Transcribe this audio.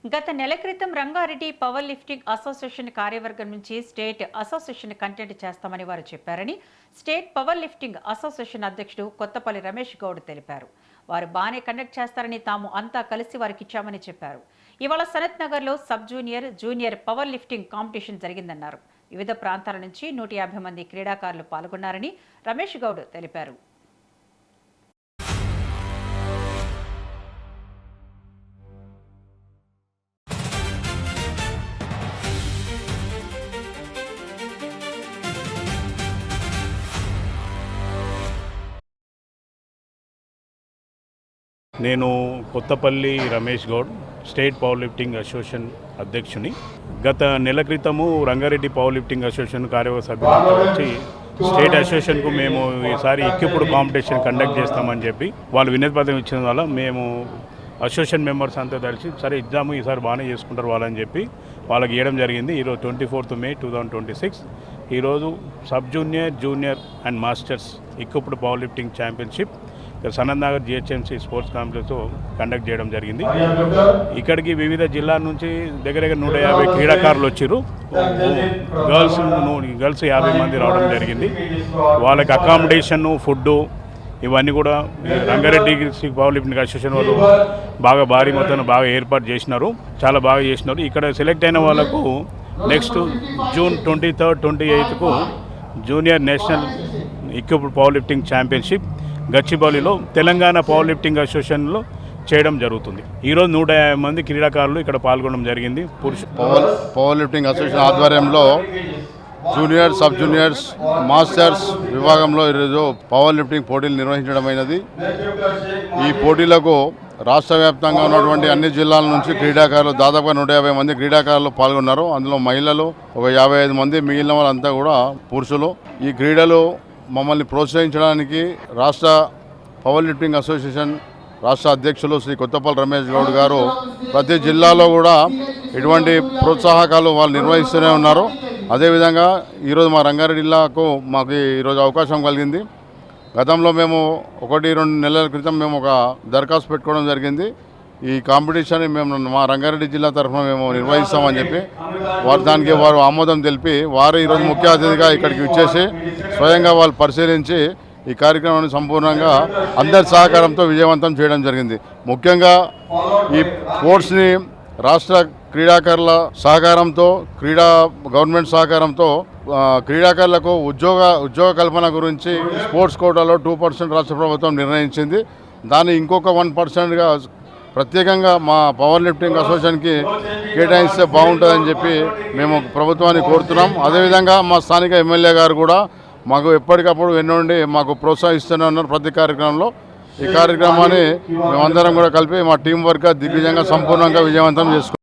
గత నెల క్రితం రంగారెడ్డి పవర్ లిఫ్టింగ్ అసోసియేషన్ కార్యవర్గం నుంచి స్టేట్ అసోసియేషన్ కంటెంట్ చేస్తామని వారు చెప్పారని స్టేట్ పవర్ లిఫ్టింగ్ అసోసియేషన్ అధ్యక్షుడు కొత్తపల్లి రమేష్ గౌడ్ తెలిపారు. వారు బానే కండక్ట్ చేస్తారని తాము అంతా కలిసి వారికి ఇచ్చామని చెప్పారు. ఇవాళ సనత్ నగర్లో sub junior, junior power lifting competition జరిగిందన్నారు. వివిధ ప్రాంతాల నుంచి 150 మంది క్రీడాకారులు పాల్గొన్నారని రమేష్ గౌడ్ తెలిపారు. నేను Kothapalli Ramesh Goud, state power lifting association అధ్యక్షుని. గత నెల క్రితము రంగారెడ్డి పవర్ లిఫ్టింగ్ అసోసియేషన్ కార్యవర్గ సభ్యులతో వచ్చి స్టేట్ అసోసియేషన్కు మేము ఈసారి ఎక్కిప్పుడు కాంపిటీషన్ కండక్ట్ చేస్తామని చెప్పి వాళ్ళు వినతిపత్రం ఇచ్చిన వల్ల మేము అసోసియేషన్ మెంబర్స్ అంతా కలిసి సరే ఇద్దాము, ఈసారి బాగానే చేసుకుంటారు వాళ్ళని చెప్పి వాళ్ళకి ఇవ్వడం జరిగింది. ఈరోజు 24th May 2026 ఈరోజు sub junior, junior and masters equipped power lifting championship Sanath Nagar GHMC sports కాంప్లెక్స్లో కండక్ట్ చేయడం జరిగింది. ఇక్కడికి వివిధ జిల్లాల నుంచి దగ్గర 150 క్రీడాకారులు వచ్చారు. గర్ల్స్ 50 మంది రావడం జరిగింది. వాళ్ళకి అకామిడేషన్, ఫుడ్ ఇవన్నీ కూడా రంగారెడ్డి పవర్ లిఫ్టింగ్ అసోసియేషన్ వాళ్ళు భారీ మొత్తాన్ని బాగా ఏర్పాటు చేసినారు, చాలా బాగా చేసినారు. ఇక్కడ సెలెక్ట్ అయిన వాళ్ళకు నెక్స్ట్ June 23rd, 28కు junior national equipped power lifting championship గచ్చిబౌలిలో తెలంగాణ పవర్ లిఫ్టింగ్ అసోసియేషన్లో చేయడం జరుగుతుంది. ఈరోజు 150 మంది క్రీడాకారులు ఇక్కడ పాల్గొనడం జరిగింది. పవర్ లిఫ్టింగ్ అసోసియేషన్ ఆధ్వర్యంలో జూనియర్, సబ్ జూనియర్స్, మాస్టర్స్ విభాగంలో ఈరోజు పవర్ లిఫ్టింగ్ పోటీలు నిర్వహించడమైనది. ఈ పోటీలకు రాష్ట్ర వ్యాప్తంగా ఉన్నటువంటి అన్ని జిల్లాల నుంచి క్రీడాకారులు దాదాపుగా 150 మంది క్రీడాకారులు పాల్గొన్నారు. అందులో మహిళలు ఒక 55 మంది, మిగిలిన వాళ్ళంతా కూడా పురుషులు. ఈ క్రీడలు మమ్మల్ని ప్రోత్సహించడానికి రాష్ట్ర పవర్ లిఫ్టింగ్ అసోసియేషన్ రాష్ట్ర అధ్యక్షులు శ్రీ కొత్తపల్లి రమేష్ గౌడ్ గారు ప్రతి జిల్లాలో కూడా ఇటువంటి ప్రోత్సాహకాలు వాళ్ళు నిర్వహిస్తూనే ఉన్నారు. అదేవిధంగా ఈరోజు మా రంగారెడ్డి జిల్లాకు మాకు ఈరోజు అవకాశం కలిగింది. గతంలో మేము 1-2 నెలల క్రితం మేము ఒక దరఖాస్తు పెట్టుకోవడం జరిగింది. ఈ కాంపిటీషన్ మేము మా రంగారెడ్డి జిల్లా తరఫున మేము నిర్వహిస్తామని చెప్పి దానికి వారు ఆమోదం తెలిపి వారు ఈరోజు ముఖ్య అతిథిగా ఇక్కడికి వచ్చేసి స్వయంగా వాళ్ళు పరిశీలించి ఈ కార్యక్రమాన్ని సంపూర్ణంగా అందరి సహకారంతో విజయవంతం చేయడం జరిగింది. ముఖ్యంగా ఈ స్పోర్ట్స్ని రాష్ట్ర క్రీడాకారుల సహకారంతో, గవర్నమెంట్ సహకారంతో క్రీడాకారులకు ఉద్యోగ కల్పన గురించి స్పోర్ట్స్ కోటాలో 2% రాష్ట్ర ప్రభుత్వం నిర్ణయించింది. దాన్ని ఇంకొక 1%గా ప్రత్యేకంగా మా పవర్ లిఫ్టింగ్ అసోసియేషన్కి కేటాయిస్తే బాగుంటుందని చెప్పి మేము ప్రభుత్వాన్ని కోరుతున్నాం. అదేవిధంగా మా స్థానిక ఎమ్మెల్యే గారు కూడా మాకు ఎప్పటికప్పుడు వెన్నుండి మాకు ప్రోత్సహిస్తూనే ఉన్నారు ప్రతి కార్యక్రమంలో. ఈ కార్యక్రమాన్ని మేమందరం కూడా కలిపి మా టీం వర్క్గా దిగ్విజయంగా సంపూర్ణంగా విజయవంతం చేసుకుంటాం.